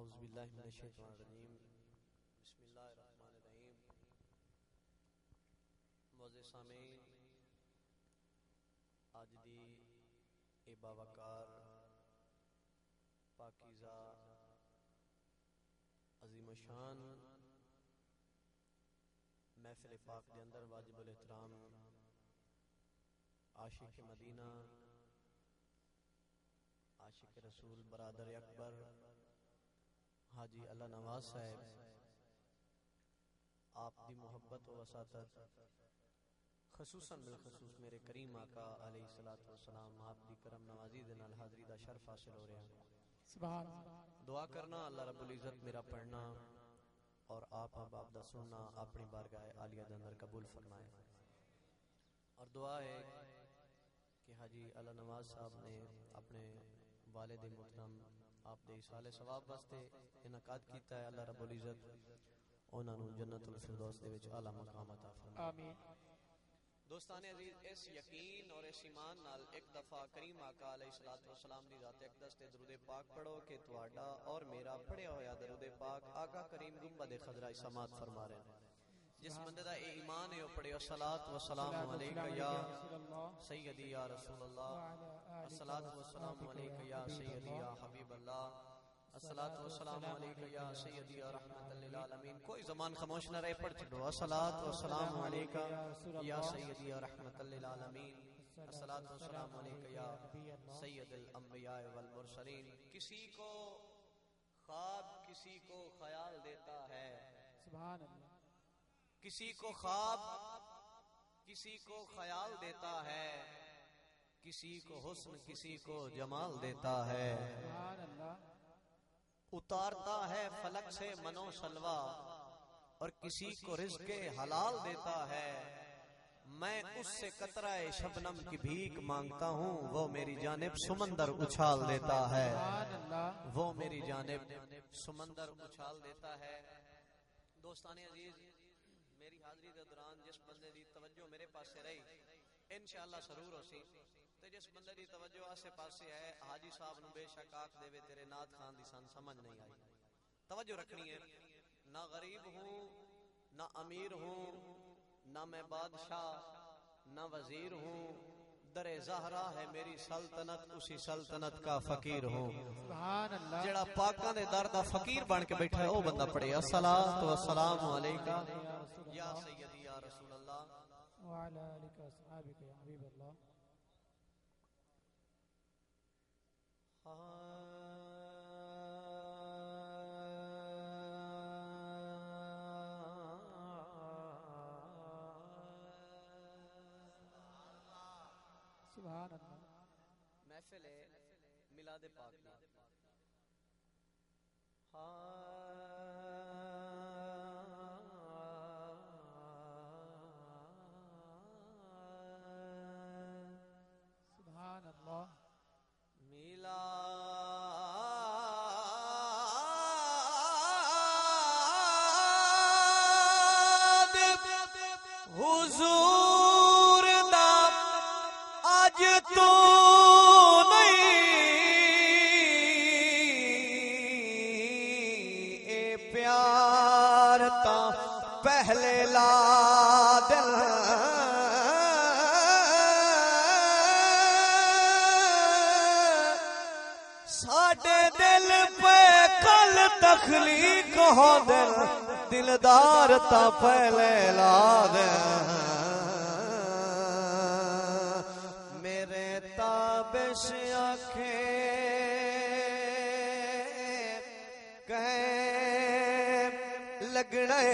اعوذ باللہ من الشیطان الرجیم بسم اللہ الرحمن الرحیم. معزز سامعین، آج دی اے باوقار پاکیزہ عظیم الشان محفل پاک دے اندر واجب الاحترام عاشق مدینہ، عاشق رسول، برادر اکبر حاجی اللہ نواز صاحب، آپ دی محبت و وساطت خصوصاً بالخصوص میرے کریم آقا علیہ الصلوۃ والسلام آپ دی کرم نوازی دے نال حاضری دا شرف حاصل ہو رہا ہے. سبحان دعا کرنا اللہ رب العزت میرا پڑھنا اور آپ احباب دا سننا اپنی بارگاہ عالیہ دے اندر قبول فرمائے. اور دعا ہے کہ حاجی اللہ نواز صاحب نے اپنے والد محترم آپ دے سال ثواب واسطے انعقاد کیتا ہے. اللہ رب العزت انہاں نوں جنت الفردوس دے وچ اعلی مقام عطا فرمائے. آمین. دوستان عزیز، اس یقین اور اس ایمان نال ایک دفعہ کریم آقا علیہ الصلوۃ والسلام دی ذات اقدس تے درود پاک پڑھو کہ تواڈا اور میرا پڑھیا ہویا درود پاک آقا کریم گنبد خضراء سماعت فرما رہے ہیں. جس بندے دا اے ایمان ہے او پڑھے الصلاۃ والسلام علیک یا سیدی یا رسول اللہ، الصلاۃ والسلام علیک یا سیدی یا حبیب اللہ، الصلاۃ والسلام علیک یا سیدی یا رحمت للعالمین. کوئی زمان خاموش نہ رہے، پڑھ چڑھو الصلاۃ والسلام علیک یا سیدی یا رحمت للعالمین، الصلاۃ والسلام علیک یا سید الانبیاء والمرسلین. کسی کو خواب کسی کو خیال دیتا ہے، سبحان اللہ. کسی کو خواب کسی کو خیال دیتا ہے، کسی کو حسن کسی کو جمال دیتا ہے، سبحان اللہ. اتارتا ہے فلک سے منو سلوا اور کسی کو رزق حلال دیتا ہے. میں اس سے قطرہ شبنم کی بھیک مانگتا ہوں، وہ میری جانب سمندر اچھال دیتا ہے، سبحان اللہ. وہ میری جانب سمندر اچھال دیتا ہے. دوستان عزیز، میری حاضری دے دوران جس بندے دی توجہ میرے پاس سے رہی انشاءاللہ سرور ہو سی، تے جس بندے دی توجہ آسے پاسے ہے حاجی صاحب نو بے شک آکھ دے وے تیرے نعت خان دی سن سمجھ نہیں آئی. توجہ رکھنی ہے. نہ غریب ہوں، نہ امیر ہوں، نہ میں بادشاہ، نہ وزیر ہوں، در زہرا ہے میری سلطنت، اسی سلطنت کا فقیر ہوں. سبحان اللہ. جڑا پاکاں دے در دا فقیر بن کے بیٹھا ہے او بندہ پڑھے الصلاۃ والسلام علیکہ یا سیدی یا رسول اللہ وعلى آلك وصحابك يا حبيب الله. سبحان اللہ. محفل میلاد پاک دی. سبحان اللہ. میلاد حضور دا اج تو نہیں، اے پیار تا پہلے لا دل، ساڈے دل پہ کل تخلیق ہو دل، دلدار تا پہلے لا دے. میرے تابش آنکھیں کہیں لگنے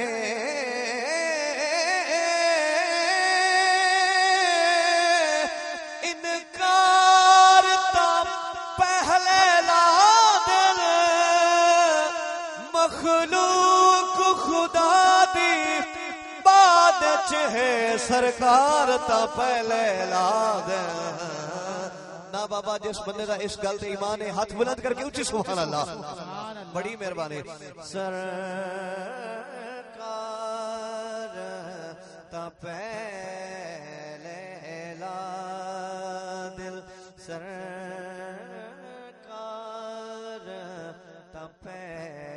انکار تا پہلے لا دل، مخلوق خدا دی بعد چہے سرکار تا پہلے لا دے. نا بابا جس بندے دا اس گل تے ایمان ہے ہاتھ بلند کر کے اونچی سبحان اللہ. بڑی مہربانی. سرکار تا پہلے لا دل، سرکار تا پہلے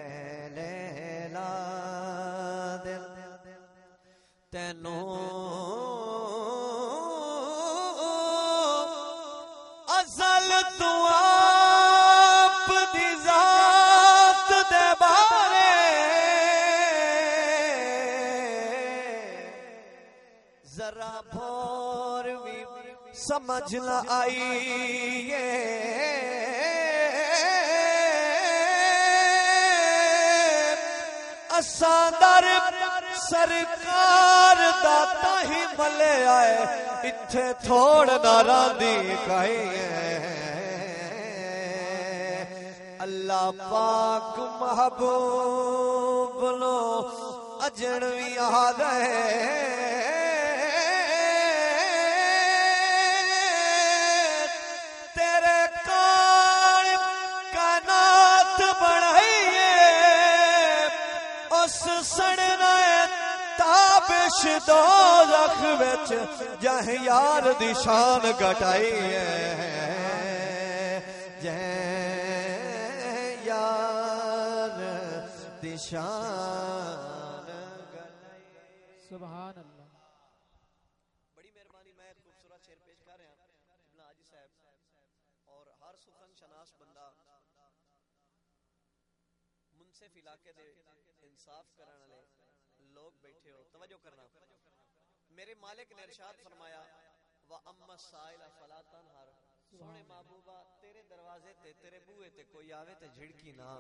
سمجھ نہ آئی اساں در سرکار داتا ہی ملے آئے اتھے تھوڑ ناراں دی کائی اللہ پاک محبوب نو اجنوی آدھے تیرے کان کائنات بڑھائیے اس سڑنا تابش دوزخ وچ جہ یار دی شان گھٹائی ہے شان سبحان اللہ. بڑی مہربانی. میں خوبصورت شعر پیش کر رہا ہوں ابن حاجی صاحب اور ہر سخن شناس بندہ منصف علاقے دے انصاف کرنے والے لوگ بیٹھے ہو توجہ کرنا. میرے مالک نے ارشاد فرمایا وَأَمَّا السَّائِلَ فَلَا تَنْهَرْ سونے محبوبہ تیرے دروازے تے تیرے بوئے تے کوئی آوے تے جھڑکی نہ.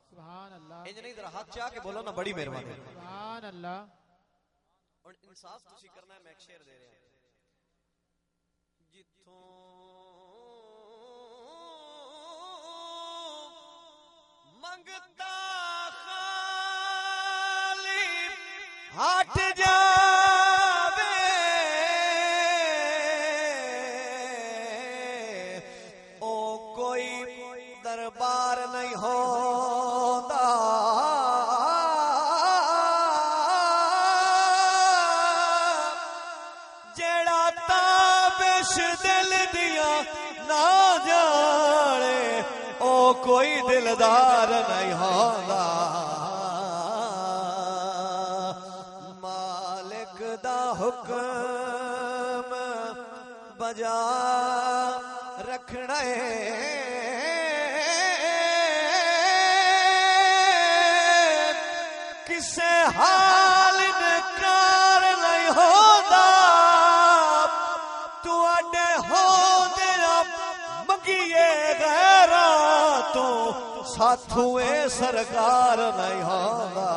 سبحان اللہ. انج نہیں ذرا ہاتھ چاہ کے بولو نا بڑی مہربانی. سبحان اللہ. اور انصاف تسی کرنا ہے. میں ایک شعر دے رہا ہوں جتھوں منگتا خالی ہٹ جاوے او کوئی دربار نہیں ہوتا جیڑا تابش دل دیا نہ جانے او کوئی دلدار نہیں ہوتا. مالک دا حکم بجا رکھنا کسے حال انکار نہیں ہوتا. تو اڈے ہو دیا مگیے غیرہ تو ساتھویں سرکار نہیں ہوتا.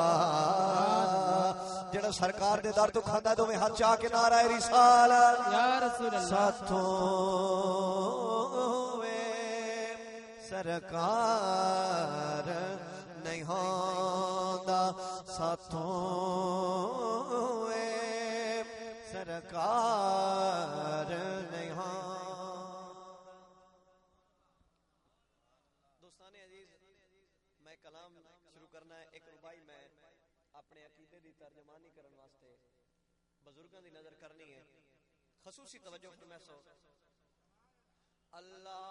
جڑا سرکار دے در تو کھاندا ہے دوویں ہاتھ چاہ کے نعرہ رسالت یا رسول اللہ. ساتھویں سرکار نہیں ہوندا ساتھویں سرکار نہیں ہوندا. دوستان عزیز میں کلام شروع کرنا ہے. ایک ربائی میں اپنے عقیدے دی ترجمانی کرن واسطے بزرگاں دی نظر کرنی ہے. خصوصی توجہ میں سو اللہ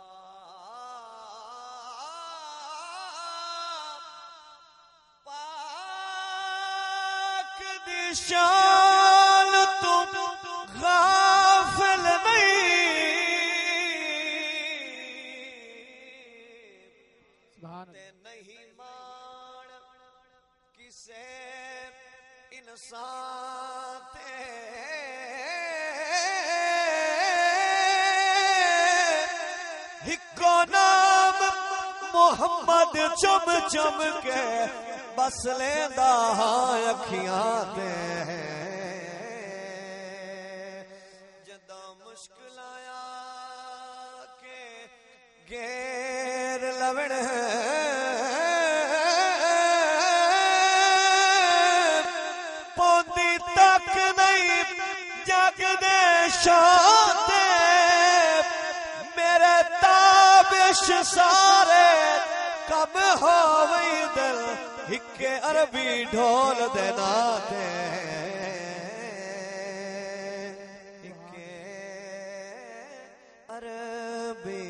پاک دی شان تو غافل نہیں سبحان تے اللہ. نہیں مان کسے انسان تے ہکو نام محمد چم چم کے بس لیندا اکھیاں تے جدوں مشکل آیا کہ گیر لوڑ پوندی تک نہیں جگ دے شان تے میرے تابش سارے کم ہوئی دل ہکے عربی ڈھول دینا تے ہکے عربی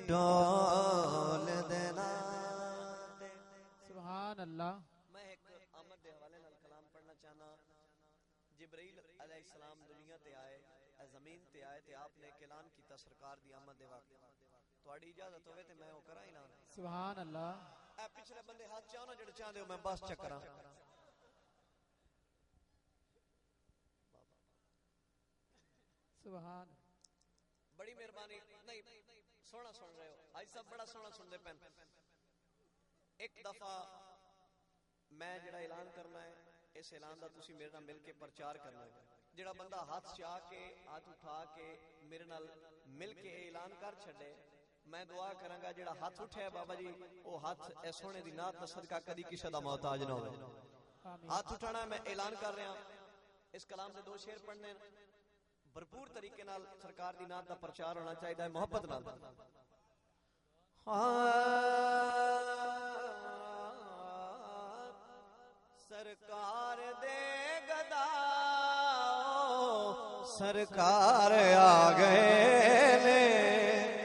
ڈھول دینا تے. سبحان اللہ. میں ایک آمد دے حوالے نال کلام پڑھنا چاہنا. جبرائیل علیہ السلام دنیا تے آئے زمین تے آئے تے آپ نے اعلان کیتا سرکار دی آمد دے وقت تواڈی اجازت ہوے تے میں او کراں اعلان. سبحان اللہ. اے پچھلے بندے ہاتھ چاہو نا جڑے چاہندے ہو میں بس چکراں. سبحان بڑی مہربانی نہیں سونا سن رہے ہو آج صاحب بڑا سونا سن دے پین ایک دفعہ میں جڑا اعلان کرنا ہے اس اعلان دا تسی میرے نال مل کے پرچار کرنا ہے جڑا بندہ ہاتھ چاہ کے ہاتھ اٹھا کے میرے نال مل کے اعلان کر چھڑے میں دعا کراں گا جڑا ہاتھ اٹھیا بابا جی او ہاتھ اے سونے دی نعت دا صدقہ کدی کسے دا محتاج نہ ہوے ہاتھ اٹھانا میں اعلان کر رہا اس کلام دے دو شعر پڑھنے بھرپور طریقے نال سرکار دی نعت دا پرچار ہونا چاہیے محبت نال سرکار دے گدا سرکار آ گئے نے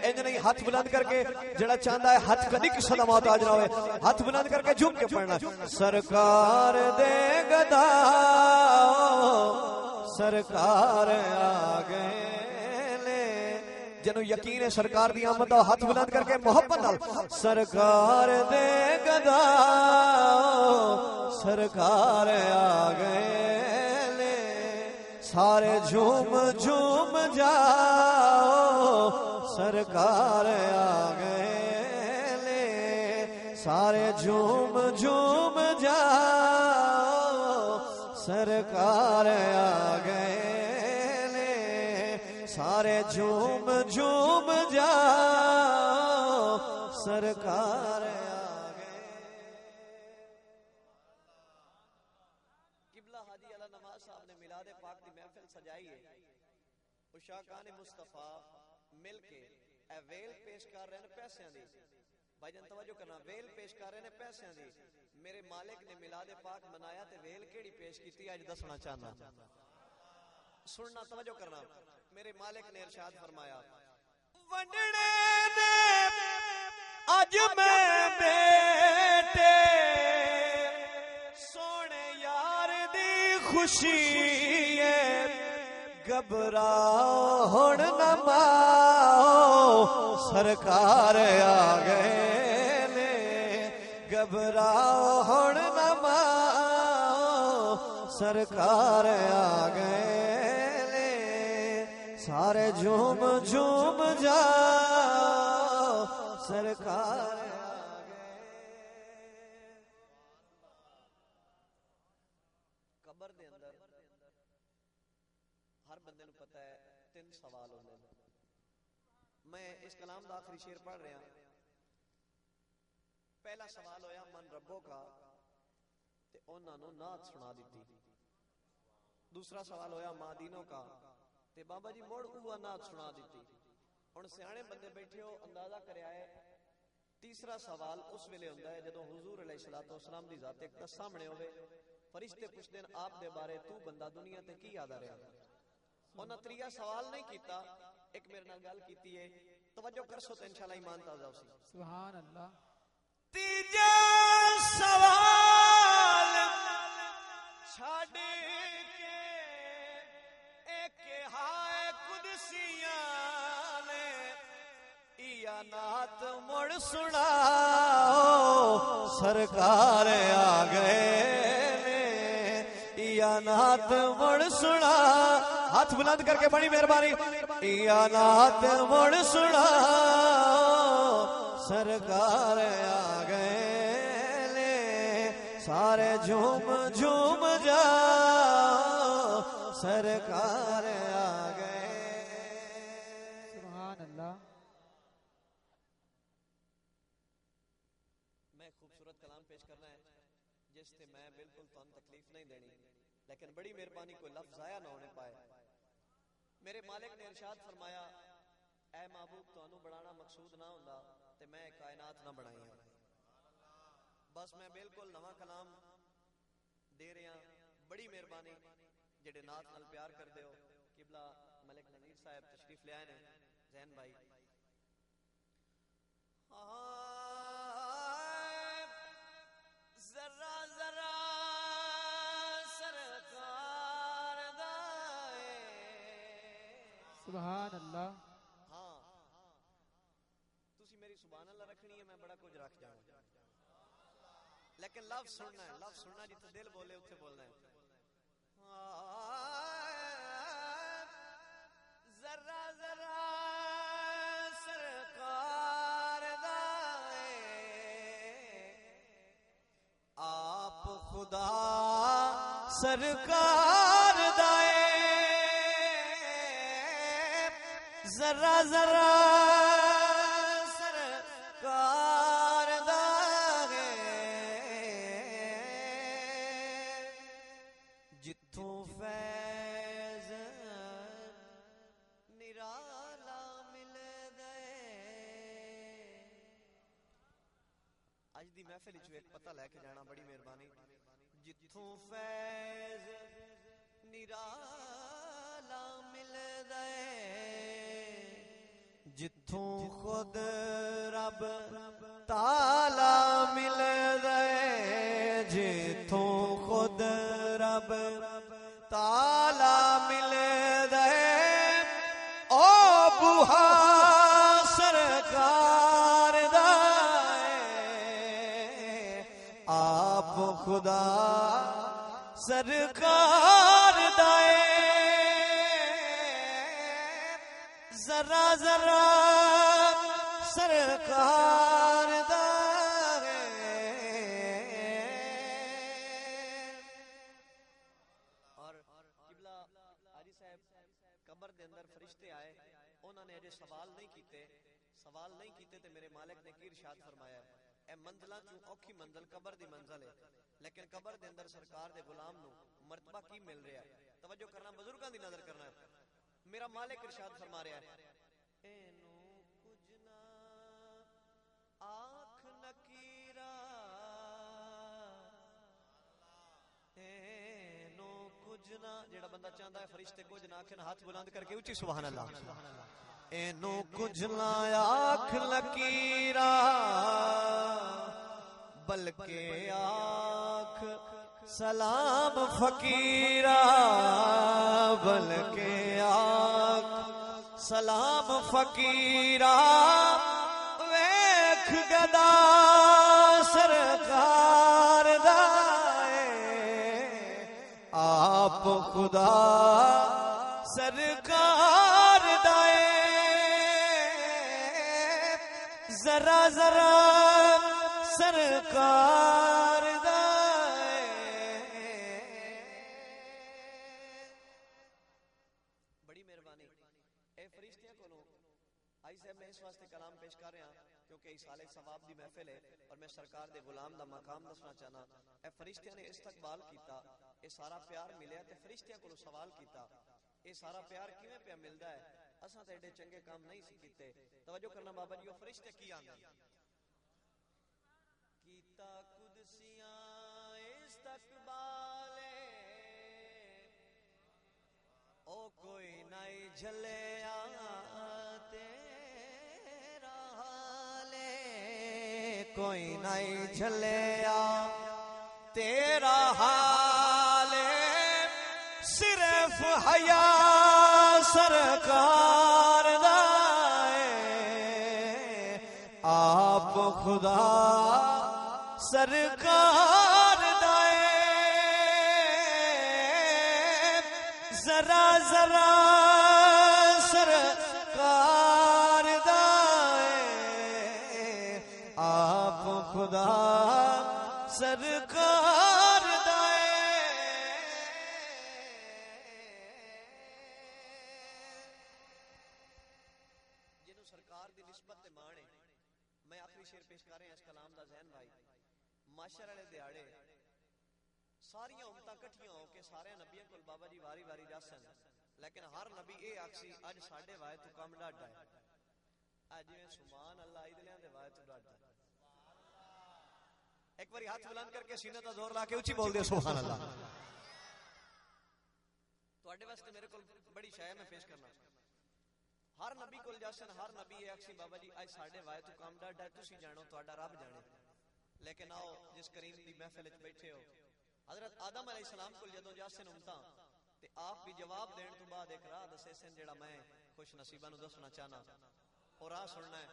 انج نہیں ہاتھ بلند کر کے جڑا چاہندا ہے ہاتھ کدی کسے دا محتاج نہ ہوئے ہاتھ بلند کر کے جھک کے پڑھنا سرکار دے گدا سرکار آ گئے نے جنوں یقین ہے سرکار دی آمد دا ہاتھ بلند کر کے محبت نال سرکار دے گدا سرکار آ گئے نے سارے جھوم جھوم جاؤ سرکار آ گئے نے سارے جھوم جھوم جاؤ سرکار آ گئے نے سارے جھوم جھوم جاؤ سرکار آ گئے قبلہ حاجی علی نواز صاحب نے میلاد پاک دی محفل سجائی ہے عشاقان مصطفیٰ مل کے اے ویل پیش کر رہے ہیں پیسیاں دی بھائی جان توجہ کرنا ویل پیش کر رہے ہیں پیسیاں دی میرے مالک نے میلاد پاک منایا تے ویل کیڑی پیش کیتی اج دسنا چاہنا سننا توجہ کرنا میرے مالک نے ارشاد فرمایا ونڈنے نے اج میں بیٹے سونے یار دی خوشی ہے گھبراؤ ہن نہ ماؤ سرکار آ گئے نے گھبراؤ ہن نہ ماؤ سرکار آ گئے نے سارے جھوم جھوم جاؤ سرکار آ گئے قبر دے اندر ہر بندے نو پتہ ہے 3 سوال ہوندے نے میں اس کلام دا آخری شعر پڑھ رہا ہوں پہلا سوال ہویا من ربوں کا تے انہاں نو نعت سنا دتی دوسرا سوال ہویا ماں دینوں کا تے بابا جی موڑ اوہ نعت سنا دیتی ہن سیانے بندے بیٹھے ہو اندازہ کریا ہے تیسرا سوال اس ویلے ہوندا ہے جدوں حضور علیہ الصلوۃ والسلام دی ذات اقدس سامنے ہوے فرشتے پوچھدے ہیں آپ دے بارے تو بندہ دنیا تے کی یاد آ رہا انہاں تریا سوال نہیں کیتا ایک میرے نال گل کیتی ہے توجہ کرسو تے انشاءاللہ ایمان تازہ ہوسی سبحان اللہ تیجا سوال چھڑ کے ایک ہائے قدسیاں نے یا نعت مڑ سناؤ سرکار آ گئے نے یا نعت مڑ سنا ہاتھ بلند کر کے بڑی مہربانی یا نعت مڑ سنا سرکار آ گئے نے سارے جھوم جھوم جاؤ سرکار آ گئے سبحان اللہ میں خوبصورت کلام پیش کرنا ہے جس سے میں بالکل تن تکلیف نہیں دینی لیکن بڑی مہربانی کوئی لفظ ضائع نہ ہونے پائے میرے مالک نے ارشاد فرمایا اے محبوب تانوں بڑھانا مقصود نہ ہوندا تے میں کائنات نہ بنائی ہوں بس میں بالکل نواں کلام دے رہا بڑی مہربانی جڑے نعت نال پیار کر دیو قبلہ ملک نذیر صاحب تشریف لے آئے نے زین بھائی ذرا ذرا سرکار دائے سبحان اللہ ہاں تسی میری سبحان اللہ رکھنی ہے میں بڑا کچھ رکھ جاؤں لیکن لفظ سننا ہے لفظ سننا جتنے دل بولے اتنے بولنا ہے ذرا ذرا سرکار دائے ذرا ذرا سرکار دائے جتھوں فیض نرالا مل دے. اج دی محفل وچ ایک پتہ لے کے جانا بڑی مہربانی. جتھوں فیض نرالا مل دے جتھوں خود رب تالا مل دے جتھوں خود رب تالا مل دے او بوہا سرکار دا آپ خدا سرکار دائے ذرا ذرا سرکار دائے. اور قبلہ حاجی صاحب قبر دے اندر فرشتے آئے, انہوں نے اجے سوال نہیں کیتے تے میرے مالک نے کی ارشاد فرمایا اے منزلاں چوں اوکھی منزل قبر دی منزل ہے, لیکن قبر دے اندر سرکار دے غلام نو مرتبہ کی مل رہا ہے. توجہ کرنا, بزرگاں دی نظر کرنا ہے. میرا مالک ارشاد فرما رہا ہے اینو کچھ نہ آنکھ نکیرا اینو کچھ نہ, جیڑا بندہ چاہتا ہے فرشتے کچھ نہ آکھن ہاتھ بلند کر کے اونچی سبحان اللہ. اینو کچھ نہ آنکھ لکیرا بلکہ آنکھ سلام فقیرا بلکہ آنکھ سلام فقیرا ویکھ گدا سرکار دائے آپ خدا سرکار دائے ذرا ذرا سرکار دائے. بڑی مہربانی. اے فرشتیاں کو آئی صاحب میں اس واسطے کلام پیش کر رہا کیونکہ ایسال ثواب دی محفل ہے اور میں سرکار دے غلام دا مقام دسنا چاہنا. اے فرشتیاں نے استقبال کیتا, اے سارا پیار ملیا تے فرشتیاں کو سوال کیتا اے سارا پیار کیویں پیا ملدا ہے, اساں تے ایڈے چنگے کام نہیں سی کیتے. توجہ کرنا بابا جی, او فرشتے کی آندے کیتا قدسیاں استقبالے او کوئی نہیں جھلیا تیرا حالے کوئی نہیں جھلیا تیرا حالے صرف حیا سرکار دائے آپ خدا سرکار دائے ذرا ذرا سرکار دائے آپ خدا سرکار دائے. جنہوں سرکار دی نسبت تے مانے, میں آخری شعر پیش کر رہا ہوں اس کلام دا ذہن بھائی. معاشر والے دیہاڑے ساریاں امتاں کٹھیاں ہو کے سارے نبیاں کول بابا جی واری واری جاسن, لیکن ہر نبی اے آکسی اج ساڈے وائے تو کم ڈاڈا ہے. اج جویں سبحان اللہ ایدلیاں دے وائے تو ڈاڈا. ایک باری ہاتھ بلند کر کے سینے تے زور لا کے اونچی بول دے سبحان اللہ. تواڈے واسطے میرے کول بڑی شے میں پیش کرنا. ہر نبی کول جاسن, ہر نبی اے آکسی بابا جی اج ساڈے وائے تو کم ڈاڈا ہے, تسی جانو تواڈا رب جانے. لیکن آؤ جس کریم دی محفل وچ بیٹھے ہو, حضرت آدم علیہ السلام کو جدوں جاسن امتاں تے آپ بھی جواب دین تو بعد ایک راہ دسے سن جڑا میں خوش نصیباں نو دسنا چاہنا. اور راہ سننا ہے.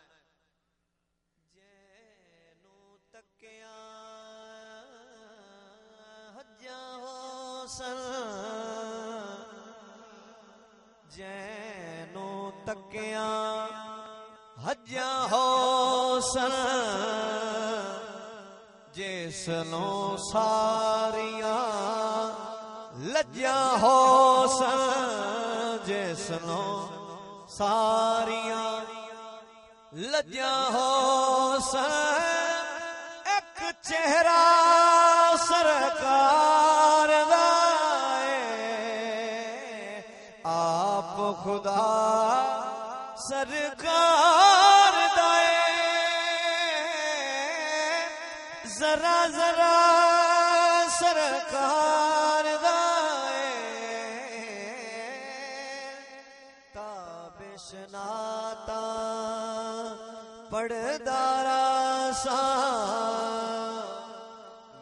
جینو تکیاں حجاں ہو سن جینو تکیاں حجاں ہو سن جس نو ساریاں لجیا ہو جسنوں ساریاں لجیا ہو ایک چہرہ سرکار دا آپ خدا سرکار دائے ذرا ذرا سرکار دائے تابش ناتا پڑدارا سا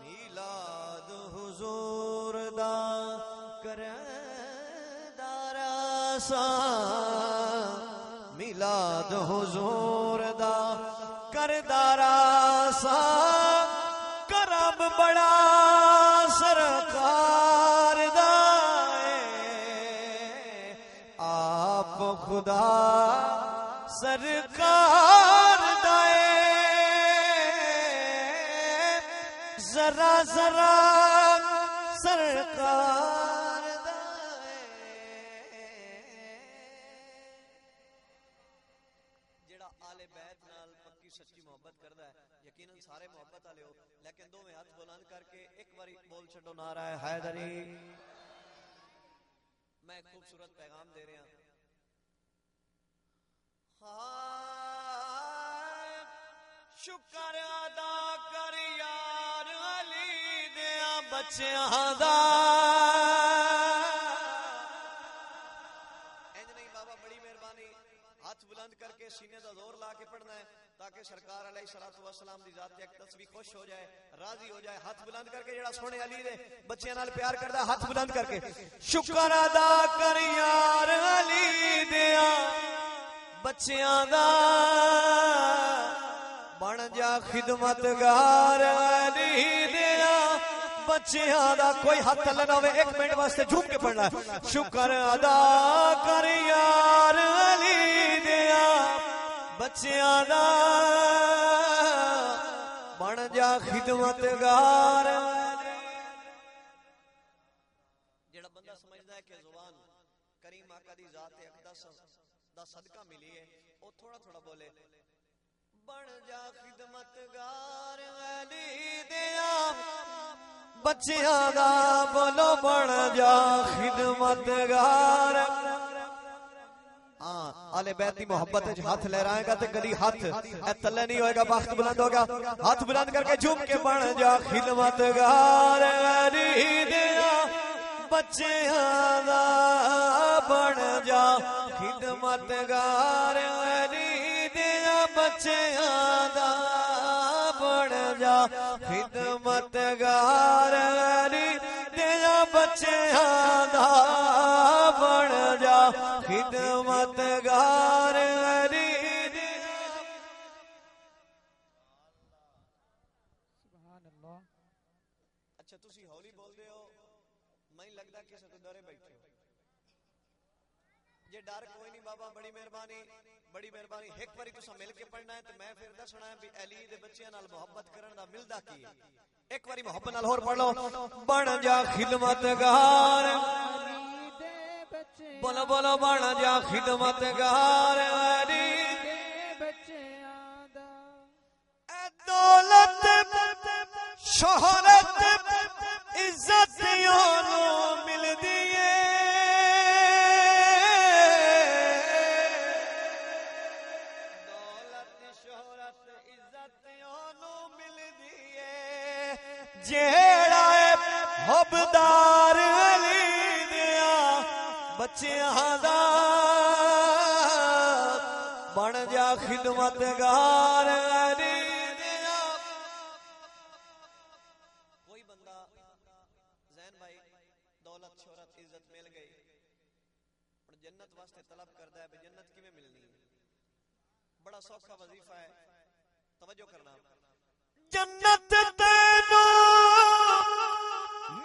میلاد حضور دا کردارا سا میلاد حضور دا کردارا سا کرم بڑا سرکار دائے آپ خدا سرکار دائے ذرا ذرا سرکار دائے جڑا آل بیت نال پکی سچی محبت کردا ہے یقیناً سارے محبت والے ہو لیکن دو میں ہاتھ بلند کر کے ایک باری بول چھڈو نعرہ حیدری میں ایک خوبصورت پیغام دے رہا شکر ادا کر یار علی دیا بچیاں دا انج نہیں بابا بڑی مہربانی ہاتھ بلند کر کے سینے دا زور لا کے پڑھنا ہے تاکہ سرکار علیہ الصلوۃ والسلام دی ذات اقدس بھی خوش ہو جائے راضی ہو جائے ہاتھ بلند کر کے جڑا سونے علی دے بچیاں نال پیار کردا ہاتھ بلند کر کے شکر ادا کر یار علی دیا بچیاں دا بن جا خدمتگار علی دیا بچیاں دا کوئی ہاتھ تھلے نہ ہوئے ایک منٹ واسطے جھوم کے پڑھنا ہے شکر ادا کر یار علی دیا بچیاں دا بن جا خدمتگار جڑا بندہ سمجھدا ہے کہ زبان کریم آقا دی ذات اقدس دا صدقہ ملی ہے او تھوڑا تھوڑا بولے بن جا خدمتگار علی دیا بچیاں دا بولو بن جا خدمتگار آلے بیت دی محبت ہے ہاتھ لہرائے گا تے کدی ہاتھ اے تلے نہیں ہوئے گا بخت بلند ہوگا ہاتھ بلند کر کے جھوم کے بن جا خدمتگار علی دیا بچیاں دا بن جا خدمتگار علی دیا بچیاں دا بن جا خدمتگار علی دیا بچیاں دا بن جا خدمتگار علی سبحان اللہ اچھا تسی ہولی بول دے ہو میں لگدا کسے تو ڈرے بیٹھے ہو یہ ڈر کوئی نہیں بابا بڑی مہربانی ایک باری تسا مل کے پڑھنا ہے تے میں پھر دسنا ہے بھی علی دے بچیاں نال محبت کرن دا ملدا کی ہے ایک باری محبت نال اور پڑھ لو بن جا خدمتگار بولو بولو بن جا خدمتگار علی دے بچیاں دا اے دولت شہرت عزت یونوں ملدی ہے دولت شہرت عزت یونوں ملدی ہے جیڑا ہے حبدار علی دیا بچیاں دا بن جا خدمتگار علی دیا کوئی بندہ زین بھائی دولت شہرت عزت مل گئی اور جنت واسطے طلب کردا ہے جنت کیویں ملنی ہے بڑا سوکھا وظیفہ ہے توجہ کرنا جنت تینوں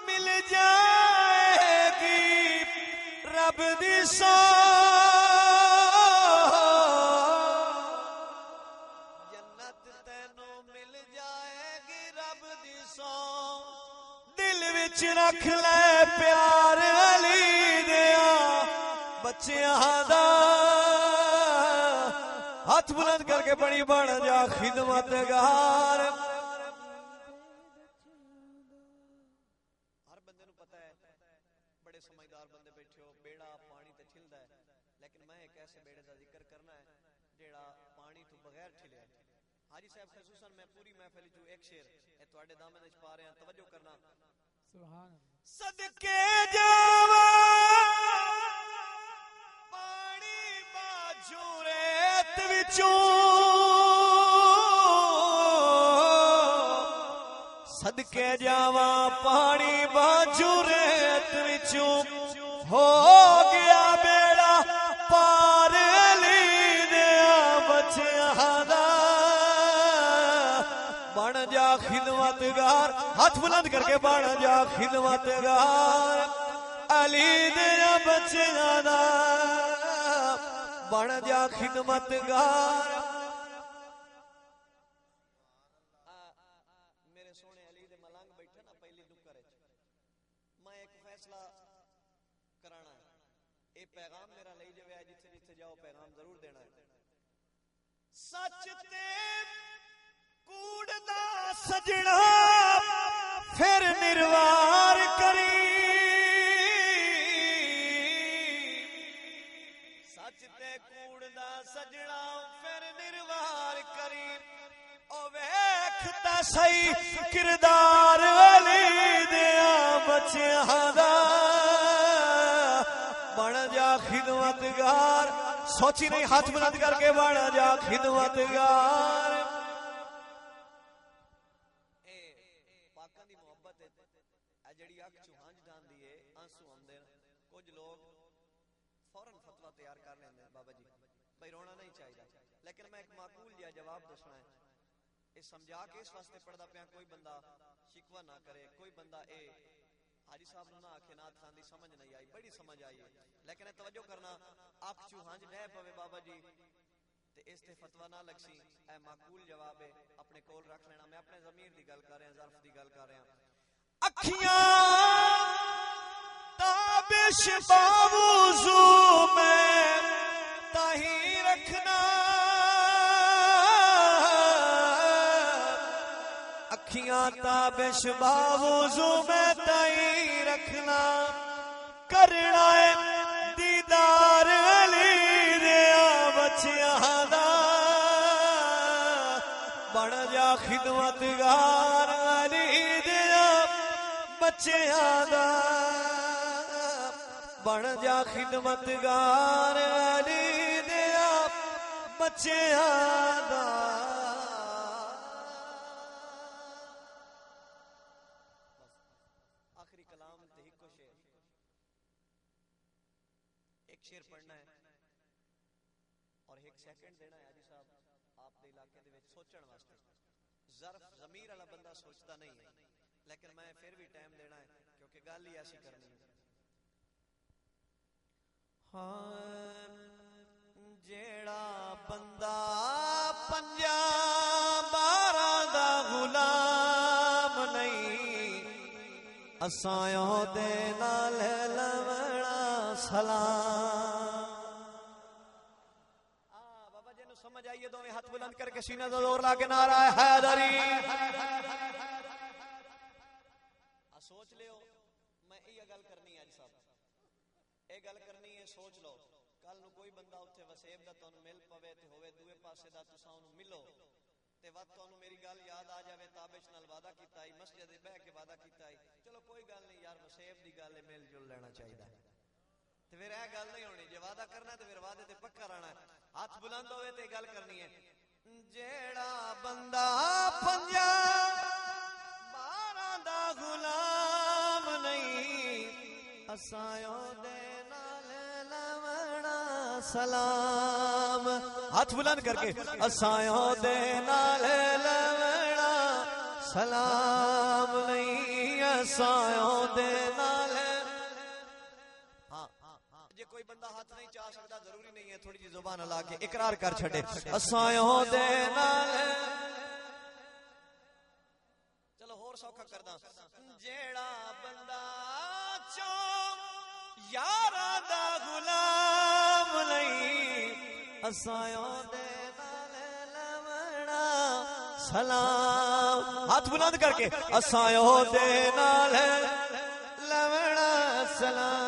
مل جائے گی رب دی سو جنت تینوں مل جائے گی رب دی سو دل وچ رکھ لے پیار علی دیا بچیاں دا ہاتھ بلند کر کے بڑی بن جا خدمت گار ہر بندے نو پتہ ہے بڑے سمجھدار بندے بیٹھے ہو بیڑا پانی تے ٹھلدا ہے لیکن میں ایک ایسے بیڑے دا ذکر کرنا ہے جیڑا پانی تو بغیر ٹھلیا ہے حاجی صاحب خصوصاً میں پوری محفل جو ایک شعر اے تواڈے دامن وچ پا رہے ہیں توجہ کرنا سبحان اللہ صدقے جاواں پانی باجو ریت وچوں صدقے جاواں پانی باجو ریت وچوں ہو گیا بیڑا پار علی دیا بچیاں دا بن جا خدمتگار ہاتھ بلند کر کے بن جا خدمتگار علی دیا بچیاں دا بن جا خدمتگار میرے سونے علی دے ملنگ بیٹھے نا پہلی نکر وچ میں ایک فیصلہ کرانا ہے اے پیغام میرا لئی جوے جتھے جتھے جاؤ پیغام ضرور دینا ہے سچ تے کوڑ دا سجنا پھر نروار کری سچ تے کوڑ دا سجنا پھر نروار کری او ویکھتا صحیح کردار علی دیا بچیاں دا بن جا خدمتگار سوچی نہیں ہاتھ بلند کر کے بن جا خدمتگار پاکاں دی محبت ہے اے جڑی اکھ چوں ہنج جاندی ہے آنسو آندے کچھ لوگ فوراً فتوی تیار کر لیندے بابا جی بھائی رونا نہیں چاہیے لیکن میں ایک معقول جہا جواب دسنا ہے اے سمجھا کے اس واسطے پڑھدا پیا کوئی بندہ شکوہ نہ کرے کوئی بندہ اے حاجی صاحب نو نہ آکھے نات خان دی سمجھ نہیں آئی بڑی سمجھ آئی ہے لیکن توجہ کرنا اکھ چوں ہنج ڈے پوے بابا جی تے اس تے فتوی نہ لگ سی اے معقول جواب ہے اپنے کول رکھ لینا میں اپنے ضمیر دی گل کر رہا ہوں ظرف دی گل کر رہا ہوں اکھیاں تابش باوضو میں تاہی رکھنا اکھیاں تابش باوضو میں تاہی رکھنا کرنا ہے دیدار علی دیا بچیاں دا بن جا خدمتگار علی دیا بچیاں دا بن جا خدمتگار علی دیا بچیاں دا آخری کلام تے ہکو شعر ایک شعر پڑھنا ہے اور ایک سیکنڈ دینا ہے حاجی صاحب آپ دے علاقے دے وچ سوچن واسطے ظرف ضمیر والا بندہ سوچتا نہیں ہے لیکن میں پھر بھی ٹائم دینا ہے کیونکہ گل ہی ایسی کرنی ہے جیڑا بندہ پنجا بارہ دا غلام نہیں اسایوں دے نال لونا سلام بابا جی نو سمجھ آئیے دوویں ہاتھ بلند کر کے سینے تے زور لا کے نعرہ حیدری سوچ لیو میں یہ گل کرنی ہے صاحب یہ گل کرنی ہے سوچ لو کل نو کوئی بندہ اتنے وسیب دا تانوں مل پوے تے ہوے دوے پاسے دا تساں اونوں ملو تے وقت تانوں میری گل یاد آ جاوے تابش نال وعدہ کیتا ہے مسجد وچ بیٹھ کے وعدہ کیتا ہے چلو کوئی گل نہیں یار وسیب دی گل ہے مل جل لینا چاہیے تے پھر اے گل نہیں ہونی جے وعدہ کرنا تے پھر وعدے تے پکا رہنا ہے ہاتھ بلند ہوئے تے گل کرنی ہے جیڑا بندہ پنجا بارہ دا غلام نہیں اسایوں دے نال لونا سلام ہاتھ بلند کر کے اسایوں دے نال لونا سلام نہیں اسایوں دے نال جے کوئی بندہ ہاتھ نہیں چاہ سکتا ضروری نہیں ہے تھوڑی جی زبان ہلا کے اقرار کر چھڑے اسایوں دے نال چلو ہور سوکھا کردا جیڑا بندہ یارا دا غلام نہیں اسایوں دے نال لونا سلام ہاتھ بلند کر کے اسایوں دے نال لونا سلام